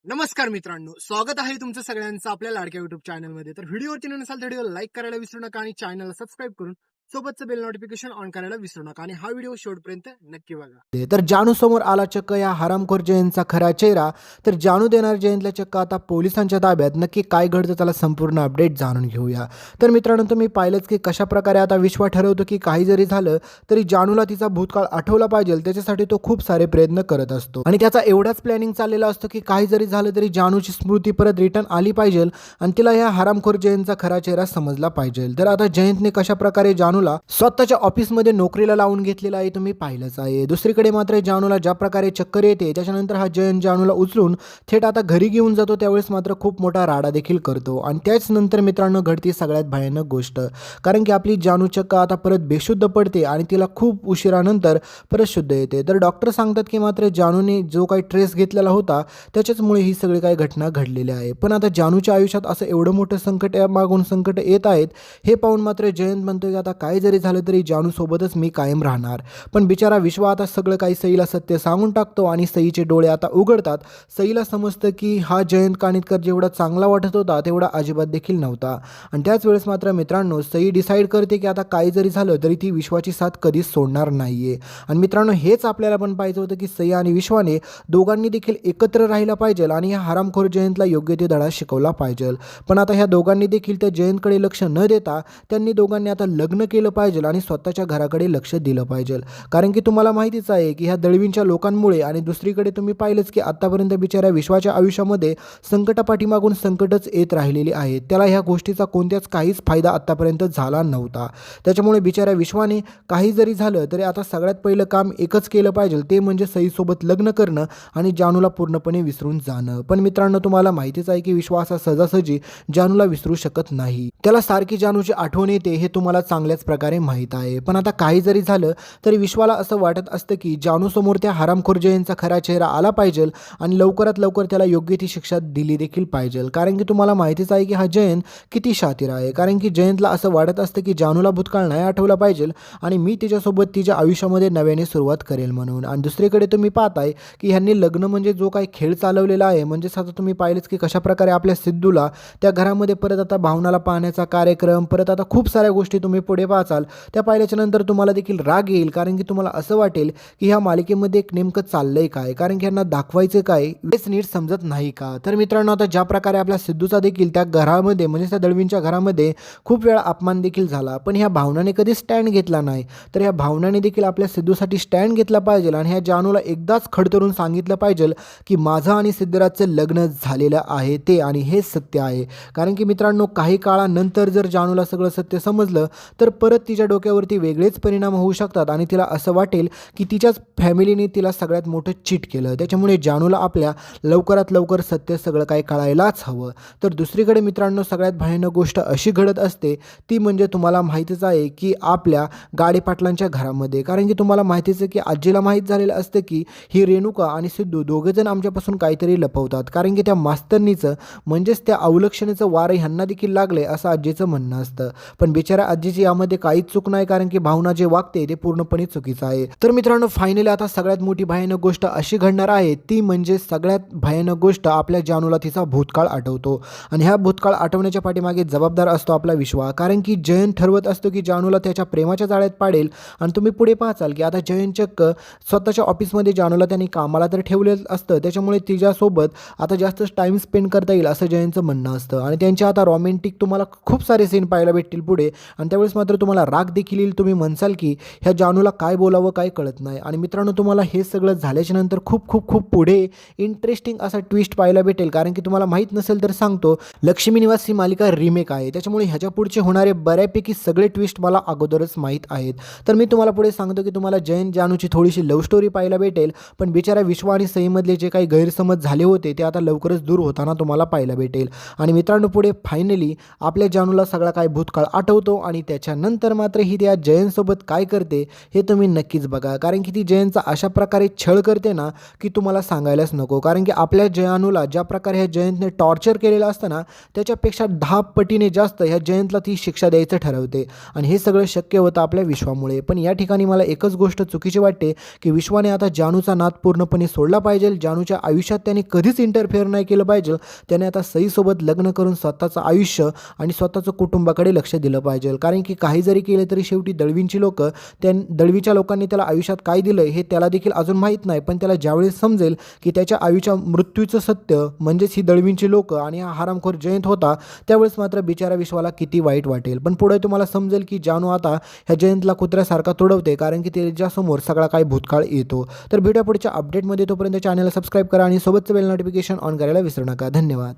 नमस्कार मित्रांनो, स्वागत आहे तुमचं सगळ्यांचं आपल्या लाडक्या युट्यूब चॅनलमध्ये. तर व्हिडिओवरती नसाल तर व्हिडिओ लाईक करायला विसरू नका आणि चॅनलला सबस्क्राईब करून सोबतचं बेल नोटिफिकेशन ऑन करायला विसरू नका आणि हा व्हिडिओ शेवटपर्यंत नक्की बघा. तर जानू समोर आला चक्क या हरामखोर जयंतचा खरा चेहरा. तर जानू देणार जयंतला चक्क आता पोलिसांच्या ताब्यात. नक्की काय घडतं त्याला संपूर्ण अपडेट जाणून घेऊया. तर मित्रांनो, तुम्ही पाहिलंच की कशा प्रकारे आता विश्वा ठरवतो की काही जरी झालं तरी जानूला तिचा भूतकाळ आठवला पाहिजे. त्याच्यासाठी तो खूप सारे प्रयत्न करत असतो आणि त्याचा एवढाच प्लॅनिंग चाललेला असतो की काही जरी झालं तरी जानूची स्मृती परत रिटर्न आली पाहिजे आणि तिला या हरामखोर जयंतचा खरा चेहरा समजला पाहिजे. तर आता जयंतने कशा प्रकारे जानूला स्वतःच्या ऑफिसमध्ये नोकरीला लावून घेतलेला आहे तुम्ही पाहिलंच आहे. दुसरीकडे मात्र जानूला ज्या प्रकारे चक्कर येते त्याच्यानंतर हा जयंत जानूला उचलून थेट आता घरी घेऊन जातो. त्यावेळेस मात्र खूप मोठा राडा देखील करतो आणि त्याच नंतर मित्रांनो घडती सगळ्यात भयानक गोष्ट. कारण की आपली जानू चक्क आता परत बेशुद्ध पडते आणि तिला खूप उशिरानंतर परत शुद्ध येते. तर डॉक्टर सांगतात की मात्र जानूने जो काही ट्रेस घेतलेला होता त्याच्याचमुळे ही सगळी काही घटना घडलेली आहे. पण आता जानूच्या आयुष्यात असं एवढं मोठं संकट मागून संकट येत आहेत हे पाहून मात्र जयंत म्हणतो की आता काय जरी झालं तरी जानू सोबतच मी कायम राहणार. पण बिचारा विश्वा आता सगळं काही सईला सत्य सांगून टाकतो आणि सईचे डोळे आता उघडतात. सईला समजतं की हा जयंत कानिटकर जेवढा चांगला वाटत होता तेवढा अजिबात देखील नव्हता. आणि त्याच वेळेस मात्र मित्रांनो सई डिसाईड करते की आता काही जरी झालं तरी ती विश्वाची साथ कधीच सोडणार नाहीये. आणि मित्रांनो हेच आपल्याला पण पाहिजे होतं की सई आणि विश्वाने दोघांनी देखील एकत्र राहिला पाहिजे आणि ह्या हरामखोर जयंतला योग्य ते धडा शिकवला पाहिजे. पण आता ह्या दोघांनी देखील त्या जयंतकडे लक्ष न देता त्यांनी दोघांनी आता लग्न केलं पाहिजे आणि स्वतःच्या घराकडे लक्ष दिलं पाहिजे. कारण की तुम्हाला माहितीच आहे की ह्या दळवींच्या लोकांमुळे आणि दुसरीकडे तुम्ही पाहिलंच की आतापर्यंत बिचाऱ्या विश्वाच्या आयुष्यामध्ये संकटापाठीमागून संकटच येत राहिलेली आहेत. त्याला ह्या गोष्टीचा कोणत्याच काहीच फायदा आतापर्यंत झाला नव्हता. त्याच्यामुळे बिचाऱ्या विश्वाने काही जरी झालं तरी आता सगळ्यात पहिलं काम एकच केलं पाहिजे ते म्हणजे सईसोबत लग्न करणं आणि जानूला पूर्णपणे विसरून जाणं. पण मित्रांनो तुम्हाला माहितीच आहे की विश्वा असा सहजासहजी जानूला विसरू शकत नाही. त्याला सारखी जानूची आठवण येते हे तुम्हाला चांगल्याच प्रकारे माहीत आहे. पण आता काही जरी झालं तरी विश्वाला असं वाटत असतं की जानूसमोर त्या हरामखोर जयंतचा खरा चेहरा आला पाहिजे आणि लवकरात लवकर त्याला योग्य ती शिक्षा दिली देखील पाहिजे. कारण की तुम्हाला माहितीच आहे की हा जयंत किती शातीर आहे. कारण की जयंतला असं वाटत असतं की जानूला भूतकाळ नाही आठवला पाहिजे आणि मी तिच्यासोबत तिच्या आयुष्यामध्ये नव्याने सुरुवात करेल म्हणून. आणि दुसरीकडे तुम्ही पाहताय की ह्यांनी लग्न म्हणजे जो काही खेळ चालवलेला आहे म्हणजेच आता तुम्ही पाहिलेच की कशाप्रकारे आपल्या सिद्धूला त्या घरामध्ये परत आता भावनाला पाहण्याचा कार्यक्रम परत आता खूप साऱ्या गोष्टी तुम्ही पुढे पाहाल त्या पाहिल्याच्या नंतर तुम्हाला देखील राग येईल. कारण की तुम्हाला असं वाटेल की ह्या मालिकेमध्ये एक नेमकं चाललंय काय, कारण की यांना दाखवायचं काय हेच नीट समजत नाही का. तर मित्रांनो आता ज्या प्रकारे आपल्या सिद्धूचा देखील त्या घरामध्ये म्हणजे त्या दळवींच्या घरामध्ये खूप वेळा अपमान देखील झाला पण ह्या भावनाने कधी स्टँड घेतला नाही. तर ह्या भावनाने देखील आपल्या सिद्धूसाठी स्टँड घेतला पाहिजे आणि ह्या जानूला एकदाच खडतरून सांगितलं पाहिजे की माझं आणि सिद्धराजचं लग्न झालेलं आहे ते आणि हेच सत्य आहे. कारण की मित्रांनो काही काळानंतर जर जानूला सगळं सत्य समजलं तर परत तिच्या डोक्यावरती वेगळेच परिणाम होऊ शकतात आणि तिला असं वाटेल की तिच्याच फॅमिलीने तिला सगळ्यात मोठं चीट केलं. त्याच्यामुळे जानूला आपल्या लवकरात लवकर सत्य सगळं काही कळायलाच हवं. तर दुसरीकडे मित्रांनो सगळ्यात भयानक गोष्ट अशी घडत असते ती म्हणजे तुम्हाला माहितीच आहे की आपल्या गाडे पाटलांच्या घरामध्ये. कारण की तुम्हाला माहितीच आहे की आजीला माहीत झालेलं असतं की ही रेणुका आणि सिद्धू दोघेजण आमच्यापासून काहीतरी लपवतात. कारण की त्या मास्तरनीचं म्हणजेच त्या अवलक्षणेचं वार ह्यांना देखील लागले असं आजीचं म्हणणं असतं. पण बिचारा आजीची यामध्ये काहीच चूक नाही कारण की भावना जे वागते ते पूर्णपणे चुकीचं आहे. तर मित्रांनो फायनली आता सगळ्यात मोठी भयानक गोष्ट अशी घडणार आहे ती म्हणजे सगळ्यात भयानक गोष्ट आपल्या जानूला तिचा भूतकाळ आठवतो आणि ह्या भूतकाळ आठवण्याच्या पाठीमागे जबाबदार असतो आपला विश्वा. कारण की जयंत ठरवत असतो की जानूला त्याच्या प्रेमाच्या जाळ्यात पाडेल आणि तुम्ही पुढे पाहाल की आता जयंत चक्क स्वतःच्या ऑफिसमध्ये जानूला त्यांनी कामाला तर ठेवलेलं असतं त्याच्यामुळे तिच्यासोबत आता जास्त टाईम स्पेंड करता येईल असं जयंतचं म्हणणं असतं. आणि त्यांच्या आता रोमॅन्टिक तुम्हाला खूप सारे सीन पाहायला भेटतील पुढे आणि त्यावेळेस मात्र तुम्हाला राग देखील येईल. तुम्ही म्हणसाल की ह्या जानूला काय बोलावं काय कळत नाही. आणि मित्रांनो तुम्हाला हे सगळं झाल्याच्या नंतर खूप खूप खूप पुढे इंटरेस्टिंग असा ट्विस्ट पाहायला भेटेल. कारण की तुम्हाला माहीत नसेल तर सांगतो लक्ष्मी निवास ही मालिका रिमेक आहे त्याच्यामुळे ह्याच्या पुढचे होणारे बऱ्यापैकी सगळे ट्विस्ट मला अगोदरच माहीत आहेत. तर मी तुम्हाला पुढे सांगतो की तुम्हाला जयंत जानूची थोडीशी लव्ह स्टोरी पाहायला भेटेल पण बिचारा विश्वा आणि सईमधले जे काही गैरसमज झाले होते ते आता लवकरच दूर होताना तुम्हाला पाहायला भेटेल. आणि मित्रांनो पुढे फायनली आपल्या जानूला सगळा काय भूतकाळ आठवतो आणि त्याच्यानंतर त्यानंतर मात्र ही त्या जयंतसोबत काय करते हे तुम्ही नक्कीच बघा, कारण की ती जयंतचा अशा प्रकारे छळ करते ना की तुम्हाला सांगायलाच नको. कारण की आपल्या जयानूला ज्या प्रकारे ह्या जयंतने टॉर्चर केलेलं असतं ना त्याच्यापेक्षा 10 पटीने जास्त ह्या जयंतला ती शिक्षा द्यायचं ठरवते आणि हे सगळं शक्य होतं आपल्या विश्वामुळे. पण या ठिकाणी मला एकच गोष्ट चुकीची वाटते की विश्वाने आता जानूचा नाद पूर्णपणे सोडला पाहिजे. जानूच्या आयुष्यात त्याने कधीच इंटरफेअर नाही केलं पाहिजे. त्याने आता सईसोबत लग्न करून स्वतःचं आयुष्य आणि स्वतःचं कुटुंबाकडे लक्ष दिलं पाहिजे. कारण की काही जरी केले तरी शेवटी दळवींची लोक दळवीच्या लोकांनी त्याला आयुष्यात काय दिलं हे त्याला देखील अजून माहीत नाही. पण त्याला ज्यावेळेस समजेल की त्याच्या आयुष्या मृत्यूचं सत्य म्हणजेच ही दळवींची लोक आणि हा हरामखोर जयंत होता त्यावेळेस मात्र बिचारा विश्वाला किती वाईट वाटेल. पण पुढे तुम्हाला समजेल की जानू आता ह्या जयंतला कुत्र्यासारखा तुडवते, कारण की त्याच्यासमोर सगळा काही भूतकाळ येतो. तर भेटूया पुढच्या अपडेटमध्ये. तोपर्यंत चॅनलला सबस्क्राईब करा आणि सोबतचं बेल नोटिफिकेशन ऑन करायला विसरू नका. धन्यवाद.